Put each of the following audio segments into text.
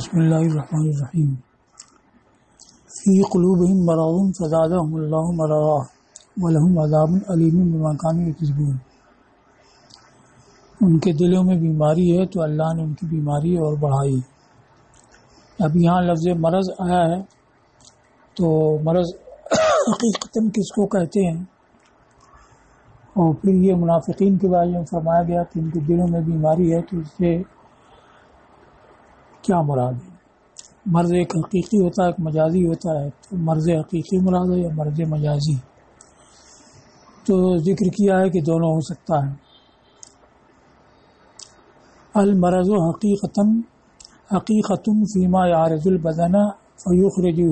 بسم اللہ الرحمن الرحیم فی قلوبہم مرض فزادہم اللہ مرضا ولہم عذاب علیم بما کانوا یکذبون۔ ان کے دلوں میں بیماری ہے تو اللہ نے ان کی بیماری اور بڑھائی۔ اب یہاں لفظ مرض آیا ہے تو مرض حقیقتاً کس کو کہتے ہیں، اور پھر یہ منافقین کے بارے میں فرمایا گیا کہ ان کے دلوں میں بیماری ہے، تو اس سے کیا مراد ہے؟ مرض ایک حقیقی ہوتا ہے، ایک مجازی ہوتا ہے، تو مرض حقیقی مراد ہے یا مرض مجازی؟ تو ذکر کیا ہے کہ دونوں ہو سکتا ہے۔ المرض حقیقۃ فیما یعرض البدن فیخرجہ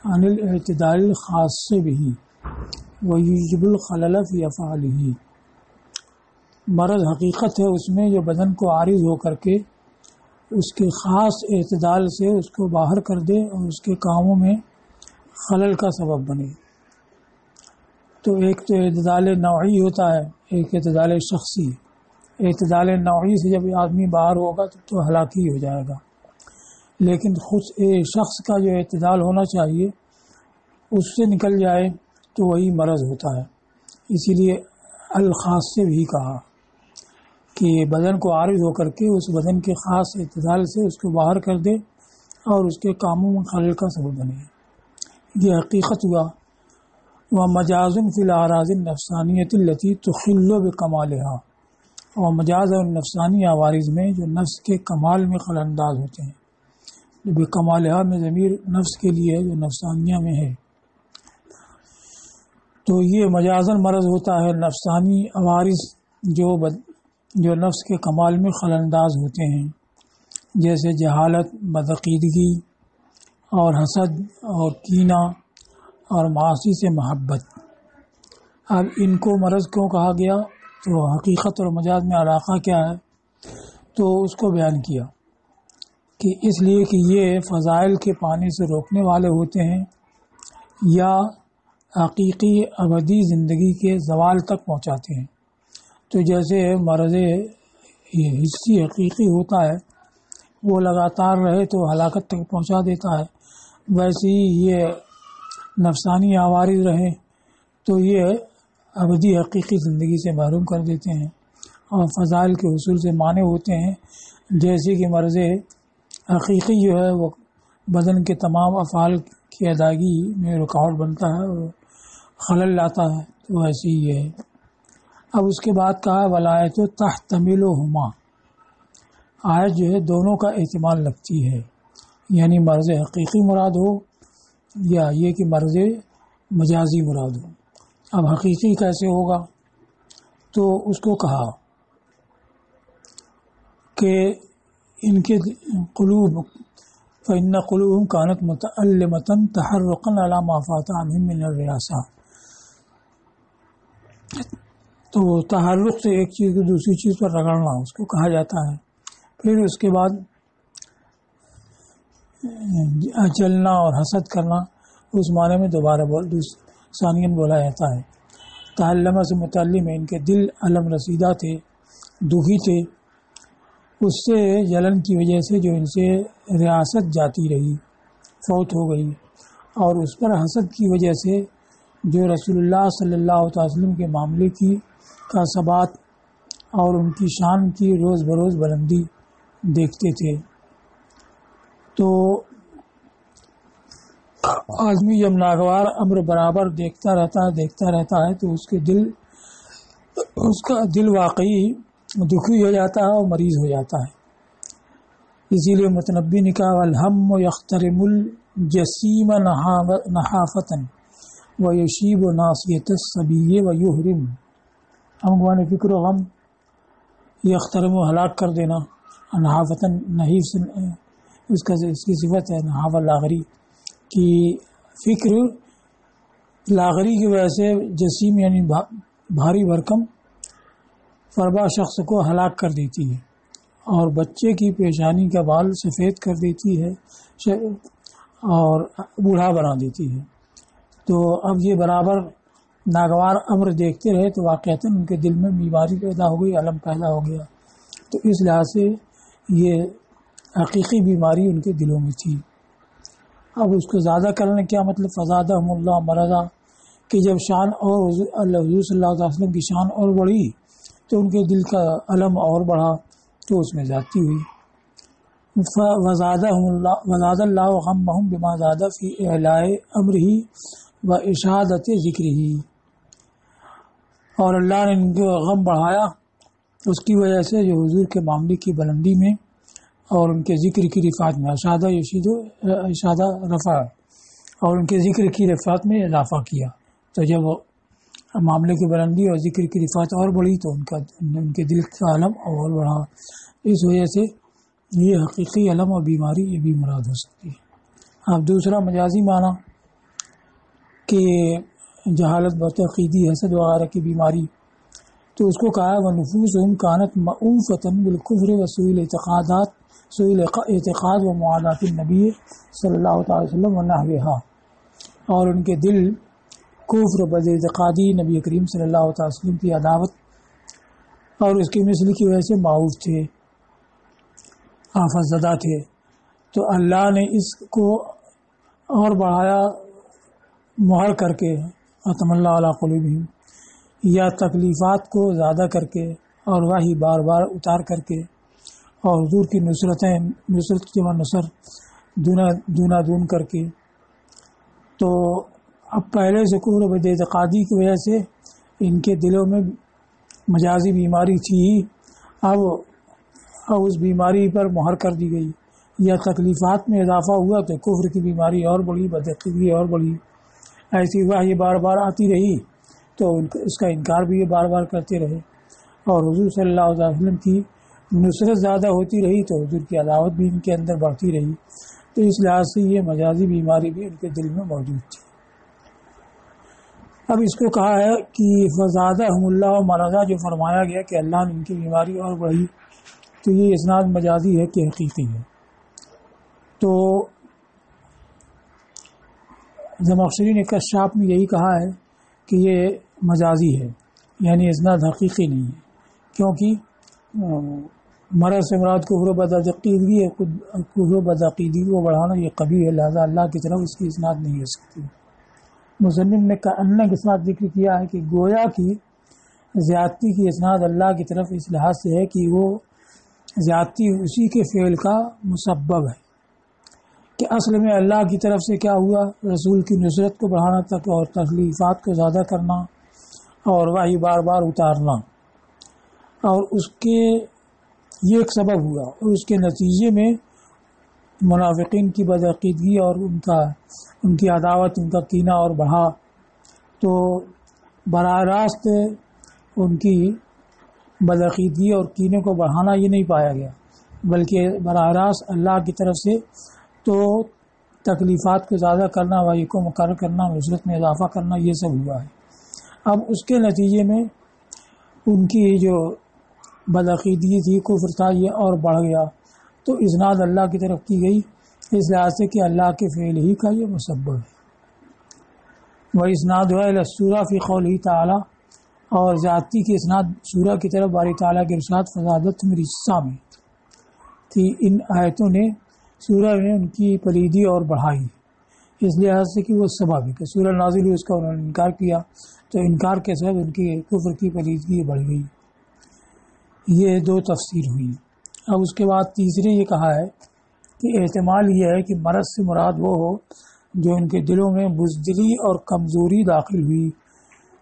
عن الاعتدال الخاص به ویوجب الخلل فی افعالہ۔ مرض حقیقت ہے اس میں جو بدن کو عارض ہو کر کے اس کے خاص اعتدال سے اس کو باہر کر دے اور اس کے کاموں میں خلل کا سبب بنے۔ تو ایک تو اعتدال نوعی ہوتا ہے، ایک اعتدال شخصی۔ اعتدال نوعی سے جب آدمی باہر ہوگا تو ہلاکی ہو جائے گا، لیکن خود شخص کا جو اعتدال ہونا چاہیے اس سے نکل جائے تو وہی مرض ہوتا ہے۔ اسی لیے الخاص سے بھی کہا کہ بدن کو عارض ہو کر کے اس بدن کے خاص اعتدال سے اس کو باہر کر دے اور اس کے کاموں میں خلل کا سبب بنے۔ یہ حقیقت ہوا۔ ومجاز فی الاعراض النفسانیۃ التی تخل بکمالها، اور مجاز اور نفسانی عوارض میں جو نفس کے کمال میں خلل انداز ہوتے ہیں۔ بکمالها میں ضمیر نفس کے لیے ہے جو نفسانیہ میں ہے، تو یہ مجازن مرض ہوتا ہے۔ نفسانی عوارض جو نفس کے کمال میں خلل انداز ہوتے ہیں، جیسے جہالت، بدعقیدگی اور حسد اور کینہ اور معاصی سے محبت۔ اب ان کو مرض کیوں کہا گیا؟ تو حقیقت اور مجاز میں علاقہ کیا ہے؟ تو اس کو بیان کیا کہ اس لیے کہ یہ فضائل کے پانے سے روکنے والے ہوتے ہیں یا حقیقی ابدی زندگی کے زوال تک پہنچاتے ہیں۔ تو جیسے مرض حسی حقیقی ہوتا ہے وہ لگاتار رہے تو ہلاکت تک پہنچا دیتا ہے، ویسے ہی یہ نفسانی عوارض رہے تو یہ ابدی حقیقی زندگی سے محروم کر دیتے ہیں اور فضائل کے حصول سے مانع ہوتے ہیں۔ جیسے کہ مرض حقیقی جو ہے وہ بدن کے تمام افعال کی ادائیگی میں رکاوٹ بنتا ہے اور خلل لاتا ہے، تو ایسے ہی ہے۔ اب اس کے بعد کہا ولایت تحتملہما، آیت جو ہے دونوں کا احتمال رکھتی ہے، یعنی مرض حقیقی مراد ہو یا یہ کہ مرض مجازی مراد ہو۔ اب حقیقی کیسے ہوگا؟ تو اس کو کہا کہ ان کے قلوب فإن قلوبهم كانت متألمة تحرقا على ما فات عنهم من الرياسة۔ تو تحرک سے ایک چیز کو دوسری چیز پر رگڑنا اس کو کہا جاتا ہے۔ پھر اس کے بعد جلنا اور حسد کرنا اس معنی میں دوبارہ ثانیاً بولا جاتا ہے۔ تعلمہ سے متعلم ہے، ان کے دل علم رسیدہ تھے، دکھی تھے اس سے جلن کی وجہ سے جو ان سے ریاست جاتی رہی، فوت ہو گئی، اور اس پر حسد کی وجہ سے جو رسول اللہ صلی اللہ علیہ وسلم کے معاملے کا ثبات اور ان کی شان کی روز بروز بلندی دیکھتے تھے۔ تو آدمی جب ناگوار امر برابر دیکھتا رہتا ہے تو اس کا دل واقعی دکھی ہو جاتا ہے اور مریض ہو جاتا ہے۔ اسی لیے متنبی نے کہا الہم یخترم الجسیم نحافتا ویشیب ناصیۃ الصبی ویحرم۔ ہم فکر و غم یخترم و ہلاک کر دینا، نحافتاً نحیف سے اس کی صفت ہے نحاف لاغری کی فکر لاغری کی وجہ سے جسیم یعنی بھاری بھرکم فربا شخص کو ہلاک کر دیتی ہے، اور بچے کی پیشانی کا بال سفید کر دیتی ہے اور بوڑھا بنا دیتی ہے۔ تو اب یہ برابر ناگوار امر دیکھتے رہے تو واقعتاً ان کے دل میں بیماری پیدا ہو گئی، علم پیدا ہو گیا۔ تو اس لحاظ سے یہ حقیقی بیماری ان کے دلوں میں تھی۔ اب اس کو زیادہ کرنے کیا مطلب، فزادہم اللہ مرضا، کہ جب شان اور حضور صلی اللہ علیہ وسلم کی شان اور بڑھی تو ان کے دل کا علم اور بڑھا، تو اس میں زیادتی ہوئی۔ وزاد اللہ غمہم بما زاد فی اعلاء امرہ و اشادت ذکرہ، اور اللہ نے ان کو غم بڑھایا اس کی وجہ سے جو حضور کے معاملے کی بلندی میں اور ان کے ذکر کی رفعت میں، اشادہ رفع، اور ان کے ذکر کی رفعت میں اضافہ کیا۔ تو جب معاملے کی بلندی اور ذکر کی رفعت اور بڑھی تو ان کے دل کا علم اور بڑھا۔ اس وجہ سے یہ حقیقی علم اور بیماری یہ بھی مراد ہو سکتی ہے۔ اب دوسرا مجازی معنی کہ جہالت بدعقیدی حسد وغیرہ کی بیماری، تو اس کو کہا ہے وَنُفُوسُهُمْ كَانَتْ مَعُوفَةً بِالْكُفْرِ وَسُوءِ اعتقاد ومعادات النبی صلی اللہ تعالی وسلم ونحوها، اور ان کے دل کفر، بد اعتقادی، نبی کریم صلی اللہ تعالی وسلم کی عداوت اور اس کی مثل کی وجہ سے معوف تھے، آفت زدہ تھے۔ تو اللہ نے اس کو اور بڑھایا مہر کر کے، ختم اللہ علی قلوبہم، یا تکلیفات کو زیادہ کر کے اور وہی بار بار اتار کر کے، اور حضور کی نصرت جمع نصر دونا دون کر کے۔ تو اب پہلے سے کفر بد اعتقادی کی وجہ سے ان کے دلوں میں مجازی بیماری تھی، اب اس بیماری پر مہر کر دی گئی، یا تکلیفات میں اضافہ ہوا تو کفر کی بیماری اور بڑھی، بدعقیدگی اور بڑھی۔ ایسی وحی بار بار آتی رہی تو اس کا انکار بھی یہ بار بار کرتے رہے، اور حضور صلی اللہ علیہ وسلم کی نصرت زیادہ ہوتی رہی تو حضور کی عداوت بھی ان کے اندر بڑھتی رہی۔ تو اس لحاظ سے یہ مجازی بیماری بھی ان کے دل میں موجود تھی۔ اب اس کو کہا ہے کہ فزادہم اللہ مرضا، جو فرمایا گیا کہ اللہ نے ان کی بیماری اور بڑھی، تو یہ اسناد مجازی ہے کہ حقیقی ہے۔ تو زمخشری نے کشاف میں یہی کہا ہے کہ یہ مجازی ہے، یعنی اسناد حقیقی نہیں ہے، کیونکہ مرض سے مراد کفر و بدعقیدگی ہے، کفر و بدعقیدگی کو بڑھانا یہ قبیح ہے، لہذا اللہ کی طرف اس کی اسناد نہیں ہو سکتی۔ مصنف نے کأنہ کے ساتھ ذکر کیا ہے کہ گویا کی زیادتی کی اسناد اللہ کی طرف اس لحاظ سے ہے کہ وہ زیادتی اسی کے فعل کا مسبب ہے، کہ اصل میں اللہ کی طرف سے کیا ہوا، رسول کی نصرت کو بڑھانا تک اور تکلیفات کو زیادہ کرنا اور وہی بار بار اتارنا، اور اس کے یہ ایک سبب ہوا، اور اس کے نتیجے میں منافقین کی بدعقیدگی اور ان کی عداوت، ان کا کینہ اور بڑھا۔ تو براہ راست ان کی بدعقیدگی اور کینے کو بڑھانا یہ نہیں پایا گیا، بلکہ براہ راست اللہ کی طرف سے تو تکلیفات کو زیادہ کرنا، وحی کو مقرر کرنا، نصرت میں اضافہ کرنا، یہ سب ہوا ہے۔ اب اس کے نتیجے میں ان کی جو بدعقیدگی تھی، کفر تھا، یہ اور بڑھ گیا، تو اسناد اللہ کی طرف کی گئی اس لحاظ سے کہ اللہ کے فعل ہی کا یہ مسبب ہے۔ وہ اسناد ہوا الی السورہ فی قولہ تعالی، اور ذاتی کی اسناد سورہ کی طرف باری تعالیٰ کے ارشاد فزادتہم رجسا میں تھی۔ ان آیتوں نے سورہ نے ان کی پلیدی اور بڑھائی، اس لحاظ سے کہ وہ سبب ہے کہ سورہ نازل ہوئی، اس کا انہوں نے انکار کیا، تو انکار کے سبب ان کی کفر کی پلیدگی بڑھ گئی۔ یہ دو تفسیر ہوئی۔ اب اس کے بعد تیسرے یہ کہا ہے کہ احتمال یہ ہے کہ مرض سے مراد وہ ہو جو ان کے دلوں میں بزدلی اور کمزوری داخل ہوئی،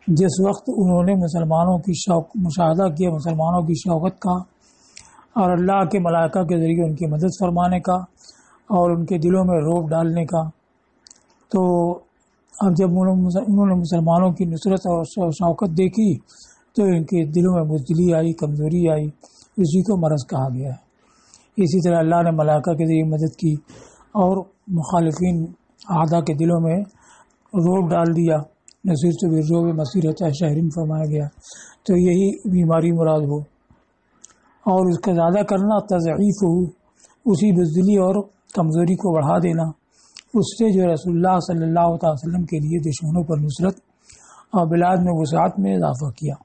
جس وقت انہوں نے مسلمانوں کی مشاہدہ کیا، مسلمانوں کی شوکت کا اور اللہ کے ملائکہ کے ذریعے ان کی مدد فرمانے کا اور ان کے دلوں میں رعب ڈالنے کا۔ تو اب جب انہوں نے مسلمانوں کی نصرت اور شوکت دیکھی تو ان کے دلوں میں بزدلی آئی، کمزوری آئی، اسی کو مرض کہا گیا ہے۔ اسی طرح اللہ نے ملائکہ کے ذریعے مدد کی اور مخالفین اعداء کے دلوں میں رعب ڈال دیا، نصیر تو بالرعب مسیرۃ شہرین فرمایا گیا، تو یہی بیماری مراد ہو۔ اور اس کا زیادہ کرنا تضعیف ہو، اسی بزدلی اور کمزوری کو بڑھا دینا، اس سے جو رسول اللہ صلی اللہ علیہ وسلم کے لیے دشمنوں پر نصرت اور بلاد میں وسعت میں اضافہ کیا۔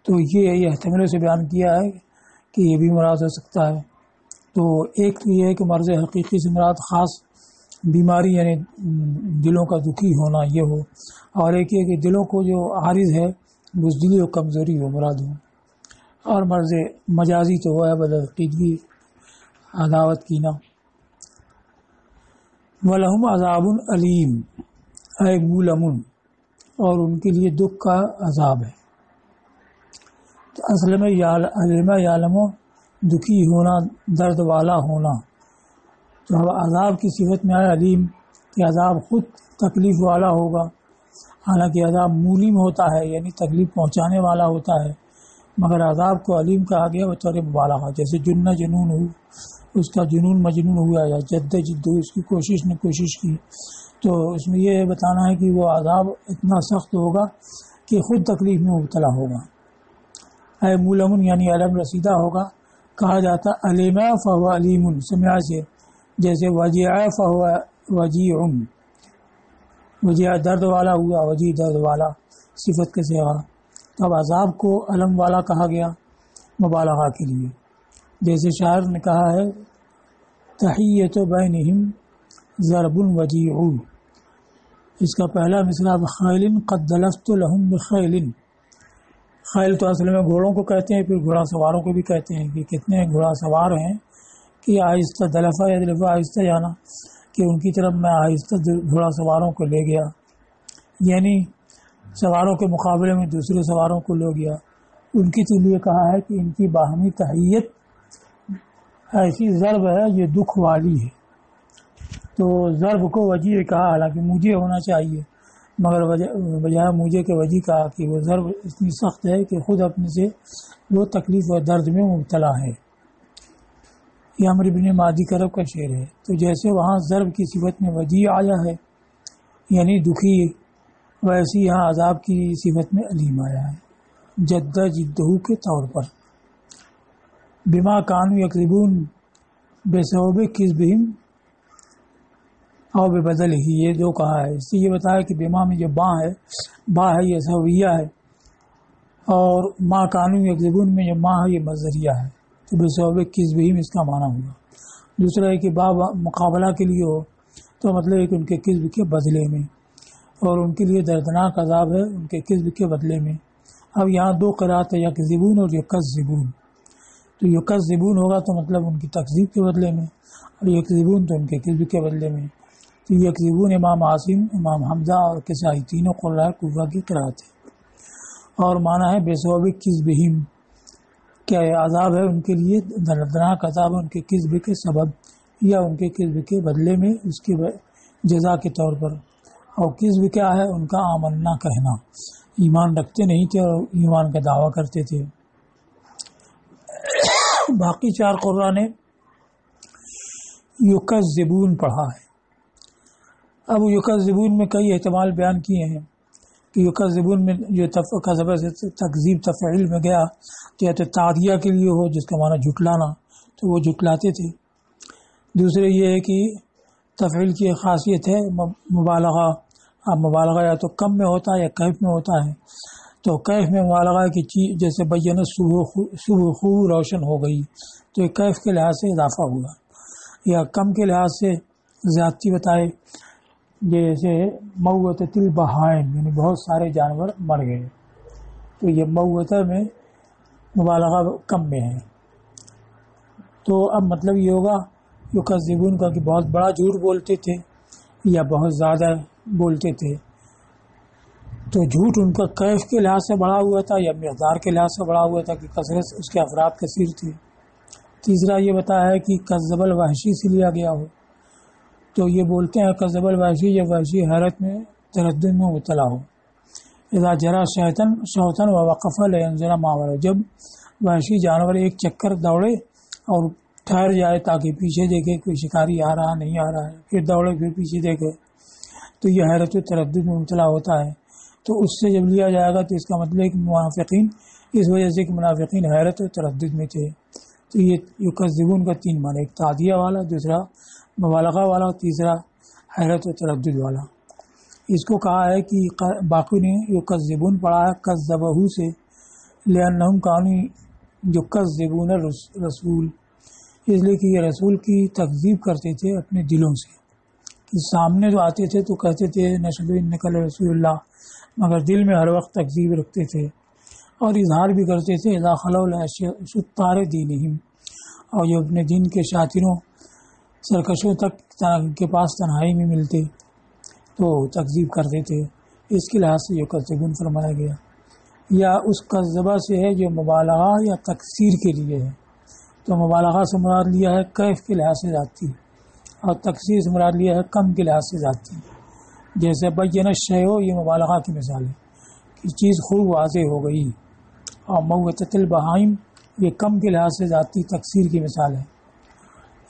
تو یہ احتمال سے بیان کیا ہے کہ یہ بھی مراد ہو سکتا ہے۔ تو ایک تو یہ ہے کہ مرض حقیقی سے مراد خاص بیماری یعنی دلوں کا دکھی ہونا یہ ہو، اور ایک یہ کہ دلوں کو جو عارض ہے بزدلی و کمزوری ہو مراد ہو، اور مرض مجازی تو ہوا ہے بدعقیدگی عداوت کینہ۔ وَلَهُمْ عَذَابٌ علیم اے مولم، اور ان کے لیے دکھ کا عذاب ہے۔ تو اصل میں یعلم دکھی ہونا، درد والا ہونا، تو عذاب کی صفت میں آیا علیم کہ عذاب خود تکلیف والا ہوگا، حالانکہ عذاب مولم ہوتا ہے یعنی تکلیف پہنچانے والا ہوتا ہے، مگر عذاب کو علیم کہا گیا بطور مبالغہ، جیسے جنون ہو، اس کا جنون مجنون ہوا، یا جد ہو، اس کی کوشش نے کوشش کی، تو اس میں یہ بتانا ہے کہ وہ عذاب اتنا سخت ہوگا کہ خود تکلیف میں مبتلا ہوگا۔ اے مولم یعنی علم رسیدہ ہوگا، کہا جاتا علیم فہو علیم، سمع سے، جیسے وجیع فہو وجیع، وجیع درد والا ہوا، وجیع درد والا صفت کے صیغہ۔ تو اب عذاب کو علم والا کہا گیا مبالغہ کے لیے، جیسے شاعر نے کہا ہے تحیۃ بینہم ضرب وجیع، اس کا پہلا مصرع بخیل قد دلفت لہم بخیل، خیل تو اصل میں گھوڑوں کو کہتے ہیں، پھر گھوڑا سواروں کو بھی کہتے ہیں کہ کتنے گھوڑا سوار ہیں کہ آہستہ دلفہ یا دلفہ آہستہ جانا، کہ ان کی طرف میں آہستہ گھوڑا سواروں کو لے گیا، یعنی سواروں کے مقابلے میں دوسرے سواروں کو لے گیا۔ ان کی تو لیے کہا ہے کہ ان کی باہمی تحیت ایسی ضرب ہے یہ دکھ والی ہے، تو ضرب کو وجیع کہا، حالانکہ مجھے ہونا چاہیے، مگر بجائے مجھے کے وجیع کہا کہ وہ ضرب اتنی سخت ہے کہ خود اپنے سے وہ تکلیف و درد میں مبتلا ہے۔ یہ عمرو بن مادی کرب کا شعر ہے۔ تو جیسے وہاں ضرب کی صفت میں وجیع آیا ہے یعنی دکھی، ویسے یہاں عذاب کی صفت میں علیم آیا ہے جدہ کے طور پر۔ بما کانوا یکذبون بسبب کذبہم او ببدلہ، یہ جو کہا ہے اس سے یہ بتایا کہ بما میں جو با ہے یہ سببیہ ہے، اور ما کانوا یکذبون میں جو ما ہے یہ مصدریہ ہے، تو بسبب کذبہم اس کا معنی ہوگا۔ دوسرا ہے کہ با مقابلہ کے لیے ہو تو مطلب ہے کہ ان کے کذب کے بدلے میں، اور ان کے لیے دردناک عذاب ہے ان کے کذب کے بدلے میں۔ اب یہاں دو قرات ہے، یکذبون اور یکذبون، تو یکذبون ہوگا تو مطلب ان کی تکذیب کے بدلے میں، اور یکذبون تو ان کے کذب کے بدلے میں۔ تو یکذبون امام عاصم، امام حمزہ اور کسائی تینوں قراء کوفہ کی قرات ہے، اور معنی ہے بسبب کذبہم، کیا عذاب ہے ان کے لیے دردناک عذاب ہے ان کے کذب کے سبب یا ان کے کذب کے بدلے میں، اس کے جزا کے طور پر۔ اور کذب کیا ہے؟ ان کا آمنا کہنا، ایمان رکھتے نہیں تھے اور ایمان کا دعویٰ کرتے تھے۔ باقی چار قراء نے یکذبون پڑھا ہے۔ اب یکذبون میں کئی احتمال بیان کیے ہیں کہ یکذبون میں جو کذب سے تکذیب تفعیل میں گیا تو یا تو تعدیہ کے لیے ہو جس کا معنی جھٹلانا، تو وہ جھٹلاتے تھے۔ دوسرے یہ ہے کہ تفعیل کی خاصیت ہے مبالغہ، اب مبالغہ یا تو کم میں ہوتا ہے یا کیف میں ہوتا ہے، تو کیف میں مبالغہ کی چیز جیسے بیّنت صبح خوب روشن ہو گئی، تو یہ کیف کے لحاظ سے اضافہ ہوا، یا کم کے لحاظ سے زیادتی بتائے، جیسے موتت البہائم یعنی بہت سارے جانور مر گئے، تو یہ موتہ میں مبالغہ کم میں ہے۔ تو اب مطلب یہ ہوگا یکذبون کا کہ بہت بڑا جھوٹ بولتے تھے یا بہت زیادہ بولتے تھے، تو جھوٹ ان کا کیف کے لحاظ سے بڑا ہوا تھا یا مقدار کے لحاظ سے بڑا ہوا تھا کہ کثرت اس کے افراد کثیر تھے۔ تیسرا یہ بتایا ہے کہ کذب الوحشی سے لیا گیا ہو، تو یہ بولتے ہیں کذب الوحشی جب وحشی حیرت میں تردد میں مبتلا ہو، اذا جرا شوطن و وقف لینظر ما وراء، جب وحشی جانور ایک چکر دوڑے اور ٹھہر جائے تاکہ پیچھے دیکھے کوئی شکاری آ رہا نہیں آ رہا ہے، پھر دوڑے پھر پیچھے دیکھے، تو یہ حیرت و تردد میں مبتلا ہوتا ہے۔ تو اس سے جب لیا جائے گا تو اس کا مطلب ہے کہ منافقین اس وجہ سے کہ منافقین حیرت و تردد میں تھے۔ تو یہ یکذبون کا تین معنی، ایک تعدیہ والا، دوسرا مبالغہ والا، تیسرا حیرت و تردد والا۔ اس کو کہا ہے کہ باقی نے یکذبون پڑھا ہے کذبہو سے، لأنہم کانوا یکذبون الرسول، اس لیے کہ یہ رسول کی تکذیب کرتے تھے اپنے دلوں سے، کہ سامنے جو آتے تھے تو کہتے تھے نشہد انک لرسول اللہ، مگر دل میں ہر وقت تکذیب رکھتے تھے اور اظہار بھی کرتے تھے اذا خلوا لشطار دینہم، اور جو اپنے دین کے شاطروں سرکشوں تک کے پاس تنہائی میں ملتے تو تکذیب کرتے تھے۔ اس کے لحاظ سے یہ کذبون فرمایا گیا، یا اس کذبہ سے ہے جو مبالغہ یا تکثیر کے لیے ہے، تو مبالغہ سے مراد لیا ہے کیف کے لحاظ سے ذاتی، اور تکثیر سے مراد لیا ہے کم کے لحاظ سے ذاتی۔ جیسے بین الشیء، یہ مبالغہ کی مثال ہے کہ چیز خوب واضح ہو گئی، اور موتۃ البہائم یہ کم کے لحاظ سے ذاتی تکثیر کی مثال ہے۔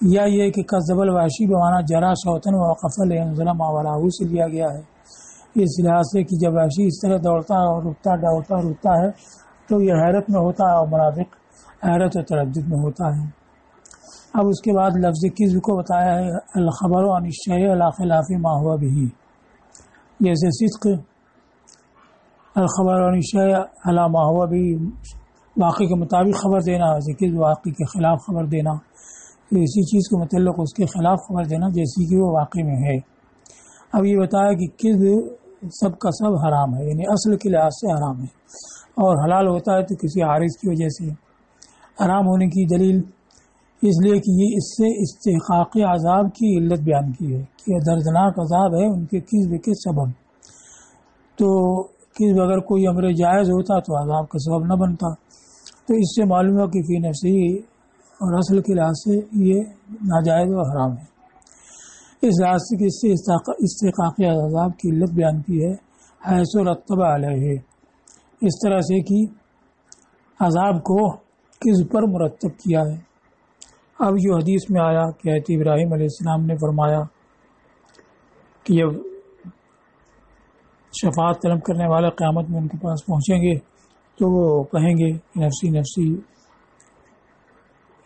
یا یہ کہ کذب الوحشی بمعنی جرا شوطن ووقف لینظر ما وراءہ سے لیا گیا ہے، اس لحاظ سے کہ جب وحشی اس طرح دوڑتا اور رکتا ہے تو یہ حیرت میں ہوتا ہے، اور منافق حیرت و تردد میں ہوتا ہے۔ اب اس کے بعد لفظ کذب کو بتایا ہے، الخبر عن الشیء علی خلاف ما هو به، جیسے صدق، الخبر عن الشیء علی ما هو به واقع کے مطابق خبر دینا، ویسے کذب واقع کے خلاف خبر دینا، تو اسی چیز کو متعلق اس کے خلاف خبر دینا جیسی کہ وہ واقع میں ہے۔ اب یہ بتایا کہ کذب سب کا سب حرام ہے، یعنی اصل کے لحاظ سے حرام ہے، اور حلال ہوتا ہے تو کسی عارض کی وجہ سے۔ حرام ہونے کی دلیل اس لیے کہ یہ اس سے استحقاق عذاب کی علت بیان کی ہے کہ دردناک عذاب ہے ان کے کذب کے سبب۔ تو کذب اگر کوئی امر جائز ہوتا تو عذاب کا سبب نہ بنتا، تو اس سے معلوم ہوا کہ فی نفسی اور اصل کے لحاظ سے یہ ناجائز و حرام ہے۔ اس لحاظ سے کہ اس سے استحقاق عذاب کی علت بیان کی ہے، حیث رتب علیہ، اس طرح سے کہ عذاب کو کذب پر مرتب کیا ہے۔ اب جو حدیث میں آیا کہ حضرت ابراہیم علیہ السلام نے فرمایا کہ جب شفاعت طلب کرنے والے قیامت میں ان کے پاس پہنچیں گے تو وہ کہیں گے نفسی نفسی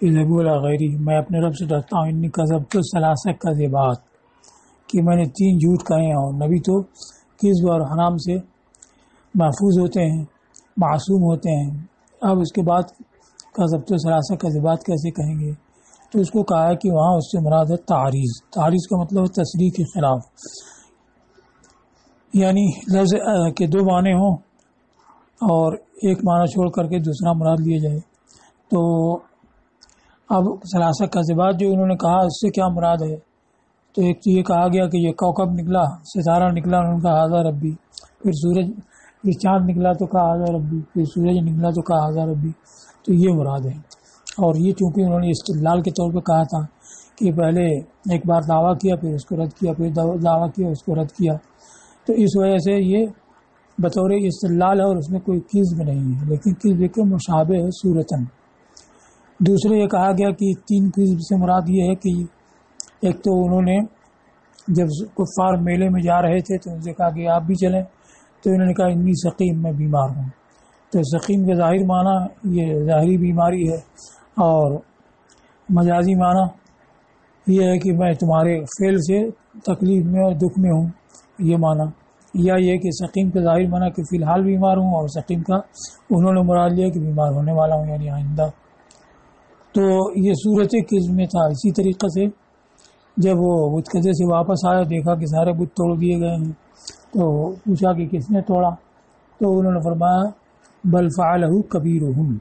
اذهبوا الی غیری، میں اپنے رب سے ڈرتا ہوں، انی کذبت ثلاث کذبات، کہ میں نے 3 جھوٹ کہے ہیں، اور نبی تو کذب اور حرام سے محفوظ ہوتے ہیں، معصوم ہوتے ہیں۔ اب اس کے بعد کذبت ثلاث کذبات کیسے کہیں گے؟ تو اس کو کہا ہے کہ وہاں اس سے مراد ہے تعریض۔ تعریض کا مطلب ہے تصریح کے خلاف، یعنی لفظ کے 2 معنی ہوں اور ایک معنی چھوڑ کر کے دوسرا مراد لیا جائے۔ تو اب ثلاثہ کذبات جو انہوں نے کہا اس سے کیا مراد ہے؟ تو ایک تو یہ کہا گیا کہ یہ کوکب نکلا، ستارہ نکلا، انہوں نے کہا ھذا ربی، پھر سورج، پھر چاند نکلا تو کہا ھذا ربی، پھر سورج نکلا تو کہا ھذا ربی، تو یہ مراد ہے۔ اور یہ چونکہ انہوں نے استدلال کے طور پہ کہا تھا کہ پہلے ایک بار دعویٰ کیا، پھر اس کو رد کیا، پھر دعویٰ کیا، اس کو رد کیا، تو اس وجہ سے یہ بطور استدلال ہے اور اس میں کوئی کذب نہیں ہے، لیکن کذب کے مشابہ ہے صورتاً۔ دوسرے یہ کہا گیا کہ 3 کذب سے مراد یہ ہے کہ ایک تو انہوں نے جب کفار میلے میں جا رہے تھے تو ان سے کہا کہ آپ بھی چلیں، تو انہوں نے کہا انی سقیم، میں بیمار ہوں۔ تو سقیم کا ظاہر معنی یہ ظاہری بیماری ہے، اور مجازی معنی یہ ہے کہ میں تمہارے فعل سے تکلیف میں اور دکھ میں ہوں، یہ معنی۔ یا یہ کہ سقیم کا ظاہر معنی کہ فی الحال بیمار ہوں، اور سقیم کا انہوں نے مراد لیا کہ بیمار ہونے والا ہوں، یعنی آئندہ۔ تو یہ صورت کذب میں تھا۔ اسی طریقے سے جب وہ بت کدے سے واپس آیا، دیکھا کہ سارے بت توڑ دیے گئے ہیں، تو پوچھا کہ کس نے توڑا؟ تو انہوں نے فرمایا بل فعلہ کبیرہم،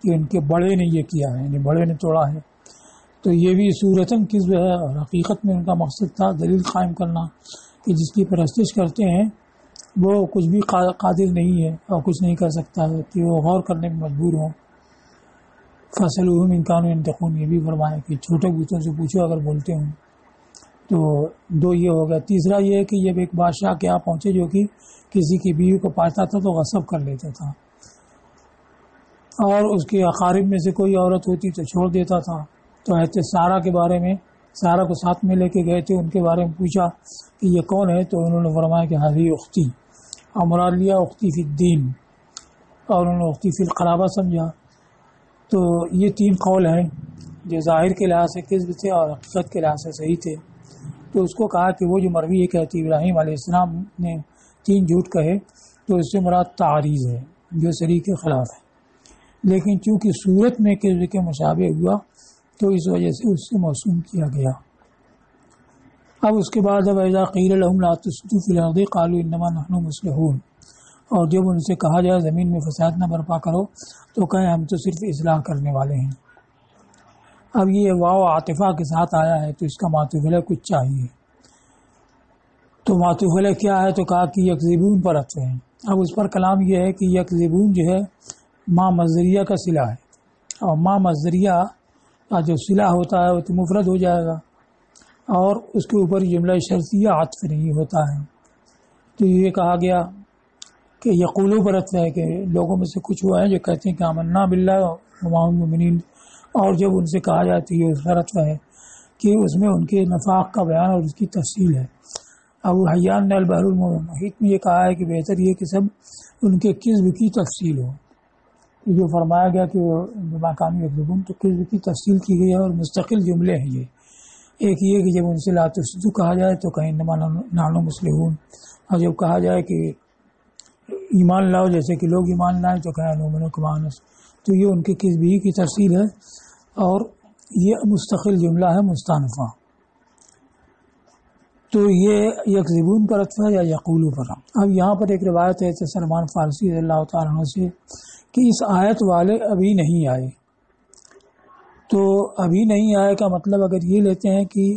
کہ ان کے بڑے نے یہ کیا ہے، یعنی بڑے نے توڑا ہے۔ تو یہ بھی صورتاً کذب ہے، اور حقیقت میں ان کا مقصد تھا دلیل قائم کرنا کہ جس کی پرستش کرتے ہیں وہ کچھ بھی قادر نہیں ہے اور کچھ نہیں کر سکتا ہے، کہ وہ غور کرنے میں مجبور ہوں۔ فَاسْأَلُوهُمْ إِنْ كَانُوا يَنْطِقُونَ، یہ بھی فرمایا کہ چھوٹے بتوں سے پوچھو اگر بولتے ہوں۔ تو 2 یہ ہو گیا۔ تیسرا یہ ہے کہ جب ایک بادشاہ کے یہاں پہنچے جو کہ کسی کی بیوی کو پاتا تھا تو غصب کر لیتا تھا، اور اس کے اقارب میں سے کوئی عورت ہوتی تو چھوڑ دیتا تھا۔ تو حضرت سارہ کے بارے میں، سارہ کو ساتھ میں لے کے گئے تھے، ان کے بارے میں پوچھا کہ یہ کون ہے؟ تو انہوں نے فرمایا کہ ہذہ اختی، اور مراد لیا اختی فی الدین، اور انہوں نے اختی فی القرابہ سمجھا۔ تو یہ 3 قول ہیں جو ظاہر کے لحاظ سے کذب تھے اور حقیقت کے لحاظ سے صحیح تھے۔ تو اس کو کہا کہ وہ جو مروی ہے کہتی ابراہیم علیہ السلام نے 3 جھوٹ کہے، تو اس سے مراد تعریض ہے جو صریح کے خلاف ہے، لیکن چونکہ صورت میں کذب کے مشابہ ہوا تو اس وجہ سے اس سے موسوم کیا گیا۔ اب اس کے بعد وَإِذَا قِيلَ لَهُمْ لَا تُفْسِدُوا فِي الْأَرْضِ قَالُوا إِنَّمَا نَحْنُ مُصْلِحُونَ، اور جب ان سے کہا جائے زمین میں فساد نہ برپا کرو تو کہیں ہم تو صرف اصلاح کرنے والے ہیں۔ اب یہ واو عاطفہ کے ساتھ آیا ہے تو اس کا معطوف علیہ کچھ چاہیے، تو معطوف علیہ کیا ہے؟ تو کہا کہ یکذبون پر عطف ہے۔ اب اس پر کلام یہ ہے کہ یکذبون جو ہے ما مصدریہ کا صلہ ہے، اور ما مصدریہ کا جو صلہ ہوتا ہے وہ تو مفرد ہو جائے گا، اور اس کے اوپر جملہ شرطیہ عطف نہیں ہوتا ہے۔ تو یہ کہا گیا کہ یقولو پر عطف ہے کہ لوگوں میں سے کچھ وہ ہیں جو کہتے ہیں کہ آمنا باللہ وما هم مؤمنین، اور جب ان سے کہا جائے تو یہ اس پر عطف ہے کہ اس میں ان کے نفاق کا بیان اور اس کی تفصیل ہے۔ ابو حیان نے البحر المحیط میں یہ کہا ہے کہ بہتر یہ کہ سب ان کے کذب کی تفصیل ہو، جو فرمایا گیا کہ بما کانوا یکذبون، تو کذب کی تفصیل کی گئی ہے اور مستقل جملے ہیں یہ۔ ایک یہ کہ جب ان سے لا تفسدوا کہا جائے تو کہیں انما نحن مصلحون، اور جب کہا جائے کہ ایمان لاؤ جیسے کہ لوگ ایمان لائیں تو کہیں نؤمن کما نحن، تو یہ ان کے کذب ہی کی تفصیل ہے، اور یہ مستقل جملہ ہے مستانفہ۔ تو یہ یکذبون پر عطف ہے یا یقولو پر۔ اب یہاں پر ایک روایت ہے سلمان فارسی رضی اللہ تعالیٰ عنہ سے کہ اس آیت والے ابھی نہیں آئے، تو ابھی نہیں آئے کا مطلب اگر یہ لیتے ہیں کہ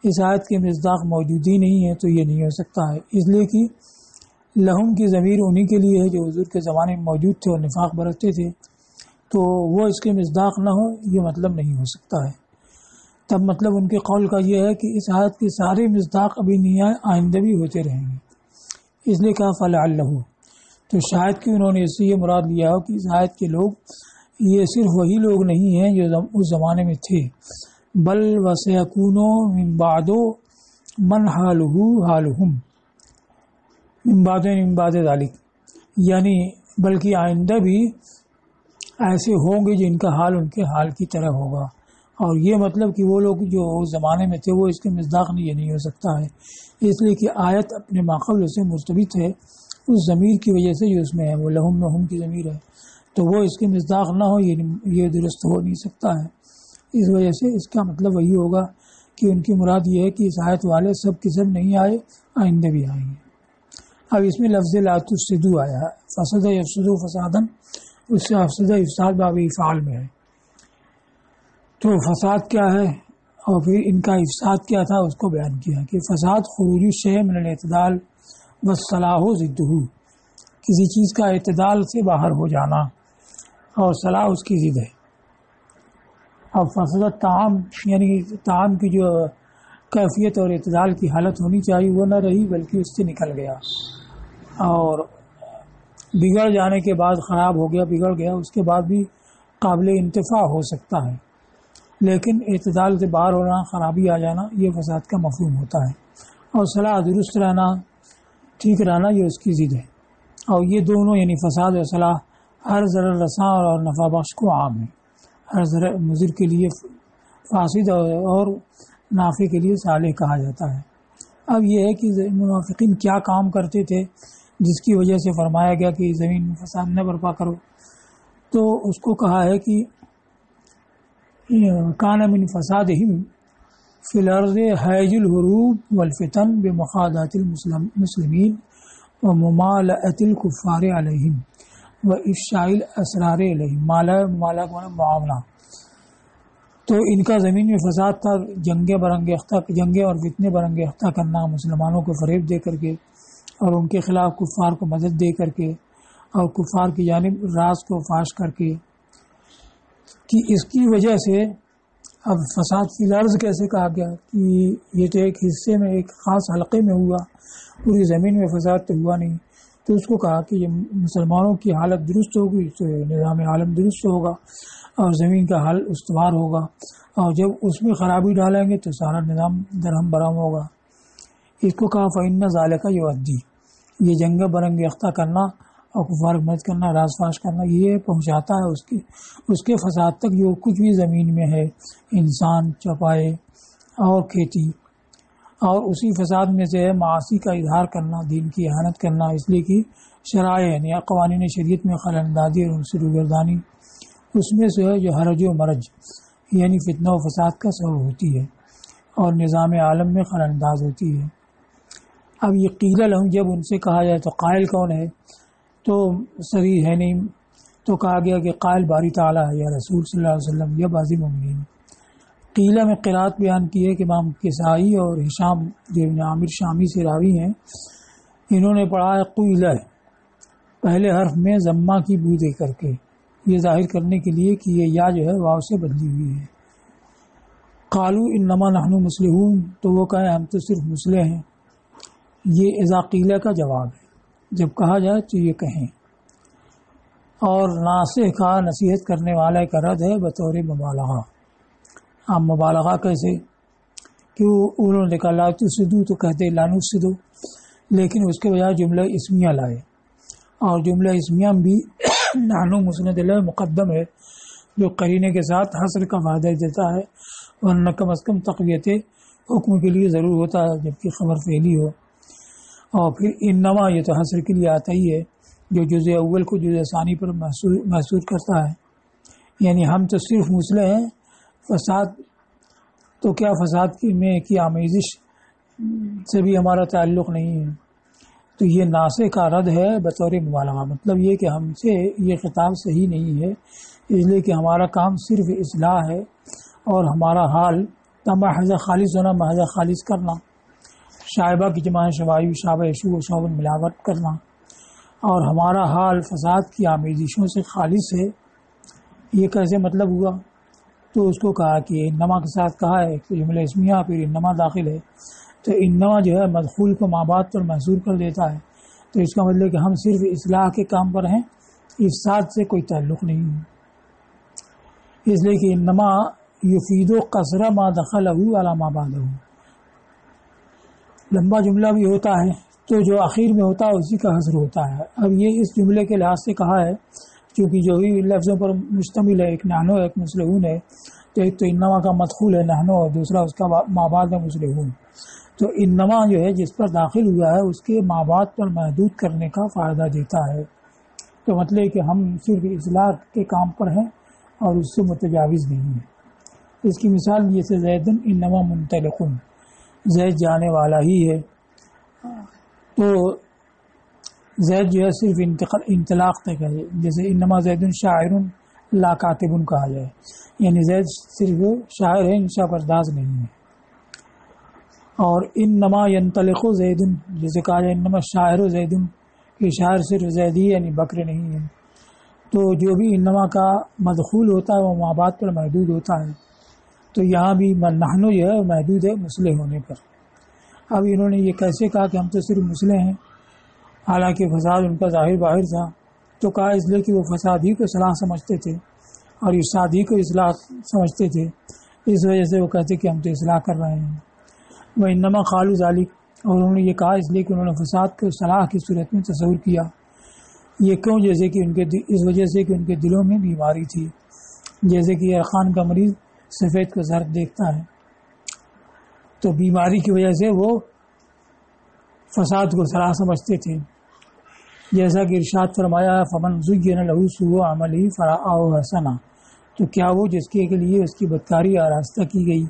اس آیت کے مصداق موجود ہی نہیں ہے تو یہ نہیں ہو سکتا ہے، اس لیے کہ لہم کی ضمیر انہی کے لیے ہے جو حضور کے زمانے میں موجود تھے اور نفاق برتتے تھے، تو وہ اس کے مصداق نہ ہو یہ مطلب نہیں ہو سکتا ہے۔ تب مطلب ان کے قول کا یہ ہے کہ اس آیت کے سارے مصداق ابھی نہیں آئے، آئندہ بھی ہوتے رہیں گے، اس لیے کہا فلعلہ، تو شاید کہ انہوں نے اس سے یہ مراد لیا ہو کہ اس آیت کے لوگ یہ صرف وہی لوگ نہیں ہیں جو اس زمانے میں تھے، بل وسیکون من بعد من حالہ حالہم من بعد ذلک، یعنی بلکہ آئندہ بھی ایسے ہوں گے جن کا حال ان کے حال کی طرح ہوگا، اور یہ مطلب کہ وہ لوگ جو اس زمانے میں تھے وہ اس کے مصداق نہیں ہو سکتا ہے، اس لیے کہ آیت اپنے ماقبل سے مرتبط ہے اس ضمیر کی وجہ سے جو اس میں ہے، وہ لہم میں ہم کی ضمیر ہے، تو وہ اس کے مصداق نہ ہو یہ درست ہو نہیں سکتا ہے۔ اس وجہ سے اس کا مطلب وہی ہوگا کہ ان کی مراد یہ ہے کہ اس آیت والے سب کے سب نہیں آئے، آئندہ بھی آئیں گے۔ اب اس میں لفظ لا تفسدوا آیا ہے، فسد یفسد فسادن، اس سے افسد افساد باب افعال میں ہے، تو فساد کیا ہے اور پھر ان کا افساد کیا تھا اس کو بیان کیا کہ فساد خروج الشیء من الاعتدال والصلاح ضدہ، کسی چیز کا اعتدال سے باہر ہو جانا اور صلاح اس کی ضد ہے۔ اب فسد طعام، یعنی طعام کی جو کیفیت اور اعتدال کی حالت ہونی چاہیے وہ نہ رہی بلکہ اس سے نکل گیا، اور بگڑ جانے کے بعد خراب ہو گیا، بگڑ گیا، اس کے بعد بھی قابل انتفاع ہو سکتا ہے، لیکن اعتدال سے باہر ہونا، خرابی آ جانا، یہ فساد کا مفہوم ہوتا ہے، اور صلاح درست رہنا، ٹھیک رہنا، یہ اس کی ضد ہے، اور یہ دونوں یعنی فساد اور صلاح ہر ضرر رساں اور نفع بخش کو عام ہے، ہر ضرر مضر کے لیے فاسد اور نافع کے لیے صالح کہا جاتا ہے۔ اب یہ ہے کہ منافقین کیا کام کرتے تھے جس کی وجہ سے فرمایا گیا کہ زمین میں فساد نہ برپا کرو، تو اس کو کہا ہے کہ کان من فسادہم فی الارض حیج الحروب والفتن بمخاضات المسلمین وممالأۃ الکفار علیہم وافشاء الاسرار علیہم، مالا معاملہ، تو ان کا زمین میں فساد تھا، جنگیں اور فتنے برانگیختہ کرنا، مسلمانوں کو فریب دے کر کے اور ان کے خلاف کفار کو مدد دے کر کے اور کفار کی جانب راز کو فاش کر کے، کہ اس کی وجہ سے اب فساد فی الارض کیسے کہا گیا کہ یہ تو ایک حصے میں ایک خاص حلقے میں ہوا، پوری زمین میں فساد تو ہوا نہیں، تو اس کو کہا کہ یہ مسلمانوں کی حالت درست ہوگی تو نظام عالم درست ہوگا اور زمین کا حال استوار ہوگا، اور جب اس میں خرابی ڈالیں گے تو سارا نظام درہم برہم ہوگا۔ اس کو کہا فَإِنَّ ذَلِكَ يُؤَدِّي، یہ جنگ برانگیختہ کرنا اور کفار مدد کرنا، راز فاش کرنا، یہ پہنچاتا ہے اس کے فساد تک جو کچھ بھی زمین میں ہے، انسان، چوپائے اور کھیتی، اور اسی فساد میں سے ہے معاصی کا اظہار کرنا، دین کی اہانت کرنا، اس لیے کہ شرائع یعنی قوانین شریعت میں خلل اندازی اور عنصر گردانی، اس میں سے ہے جو حرج و مرج، یعنی فتنہ و فساد کا سبب ہوتی ہے اور نظام عالم میں خلل انداز ہوتی ہے۔ اب یہ قیل لہم جب ان سے کہا جائے تو قائل کون ہے؟ تو صریح ہے نہیں، تو کہا گیا کہ قائل باری تعالیٰ ہے یا رسول صلی اللہ علیہ وسلم یا بعض مومنین۔ قیلہ میں قرات بیان کی ہے کہ امام کسائی اور ہشام جو ابن عامر شامی سے راوی ہیں، انہوں نے پڑھا ہے قیلہ، پہلے حرف میں ضمہ کی بو دے کر کے، یہ ظاہر کرنے کے لیے کہ یہ یا جو ہے واو سے بدلی ہوئی ہے۔ قالو انما نحن مصلحون، تو وہ کہیں ہم تو صرف مصلح ہیں۔ یہ اذا قیلہ کا جواب ہے، جب کہا جائے تو یہ کہیں۔ اور ناصح کا نصیحت کرنے والے کا رد ہے بطور مبالغہ۔ اب مبالغہ کیسے کہ انہوں نے کہا لا تفسدو تو کہتے لا نفسدو، لیکن اس کے بجائے جملہ اسمیہ لائے، اور جملہ اسمیہ بھی نحنو مسند علیہ مقدم ہے، جو قرینے کے ساتھ حصر کا فائدہ دیتا ہے، ورنہ کم از کم تقویت حکم کے لیے ضرور ہوتا ہے جبکہ خبر فعلی ہو۔ اور پھر انما، یہ تو حصر کے لیے آتا ہی ہے، جو جزء اول کو جزء ثانی پر محصور کرتا ہے، یعنی ہم تو صرف مصلح ہیں، فساد تو کیا فساد کی آمیزش سے بھی ہمارا تعلق نہیں ہے۔ تو یہ ناصح کا رد ہے بطور مبالغہ، مطلب یہ کہ ہم سے یہ خطاب صحیح نہیں ہے، اس لیے کہ ہمارا کام صرف اصلاح ہے، اور ہمارا حال محض خالص ہونا، محض خالص کرنا، شائبہ کی جمع شوائب، شابہ شو و شوبن ملاوٹ کرنا، اور ہمارا حال فساد کی آمیزشوں سے خالص ہے۔ یہ کیسے مطلب ہوا؟ تو اس کو کہا کہ انما کے ساتھ کہا ہے کہ جملہ اسمیہ پھر انما داخل ہے، تو انما جو ہے مدخول کو مابعد پر محصور کر دیتا ہے، تو اس کا مطلب کہ ہم صرف اصلاح کے کام پر ہیں، افساد سے کوئی تعلق نہیں ہے۔ اس لیے کہ انما یفید قصر ما دخلہ علی ما بعدہ، لمبا جملہ بھی ہوتا ہے تو جو آخر میں ہوتا ہے اسی کا حصر ہوتا ہے۔ اب یہ اس جملے کے لحاظ سے کہا ہے چونکہ جو ہی لفظوں پر مشتمل ہے، ایک نحنو ایک مصلحون ہے، تو ایک تو انما کا مدخول ہے نحنو، اور دوسرا اس کا مابعد ہے مصلحون۔ تو انما جو ہے جس پر داخل ہوا ہے اس کے مابعد پر محدود کرنے کا فائدہ دیتا ہے، تو مطلب کہ ہم صرف اصلاح کے کام پر ہیں اور اس سے متجاوز نہیں ہیں۔ اس کی مثال جیسے زیدن انما منطلقن، زید جانے والا ہی ہے، تو زید جو ہے صرف انطلاق تک ہے، جیسے انما زید شاعر لا کاتب کہا جائے، یعنی زید صرف شاعر ہے، انشاء پرداز نہیں ہے۔ اور انما ینطلق زید، جیسے کہا جائے انما شاعر زید، کہ شاعر صرف زید ہی یعنی بکر نہیں ہے۔ تو جو بھی انما کا مدخول ہوتا ہے وہ مابعد پر محدود ہوتا ہے، تو یہاں بھی نحنو جو ہے محدود ہے مصلح ہونے پر۔ اب انہوں نے یہ کیسے کہا کہ ہم تو صرف مصلح ہیں، حالانکہ فساد ان کا ظاہر باہر تھا؟ تو کہا اس لیے کہ وہ فساد ہی کو اصلاح سمجھتے تھے اور ارشاد ہی کو اصلاح سمجھتے تھے، اس وجہ سے وہ کہتے کہ ہم تو اصلاح کر رہے ہیں۔ وہ انما قالوا ذالک، اور انہوں نے یہ کہا اس لیے کہ انہوں نے فساد کو اصلاح کی صورت میں تصور کیا۔ یہ کیوں؟ جیسے کہ اس وجہ سے کہ ان کے دلوں میں بیماری تھی، جیسے کہ ارخان کا مریض سفید کو زرد دیکھتا ہے، تو بیماری کی وجہ سے وہ فساد کو اصلاح سمجھتے تھے۔ جیسا کہ ارشاد فرمایا ہے فمن زین لہ سوء عملہ فرآہ حسنا، تو کیا وہ جس کے لیے اس کی بدکاری آراستہ کی گئی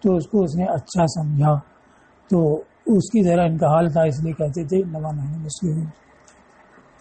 تو اس کو اس نے اچھا سمجھا، تو اس کی طرح ان کا حال تھا، اس لیے کہتے تھے انما نحن مسلمون۔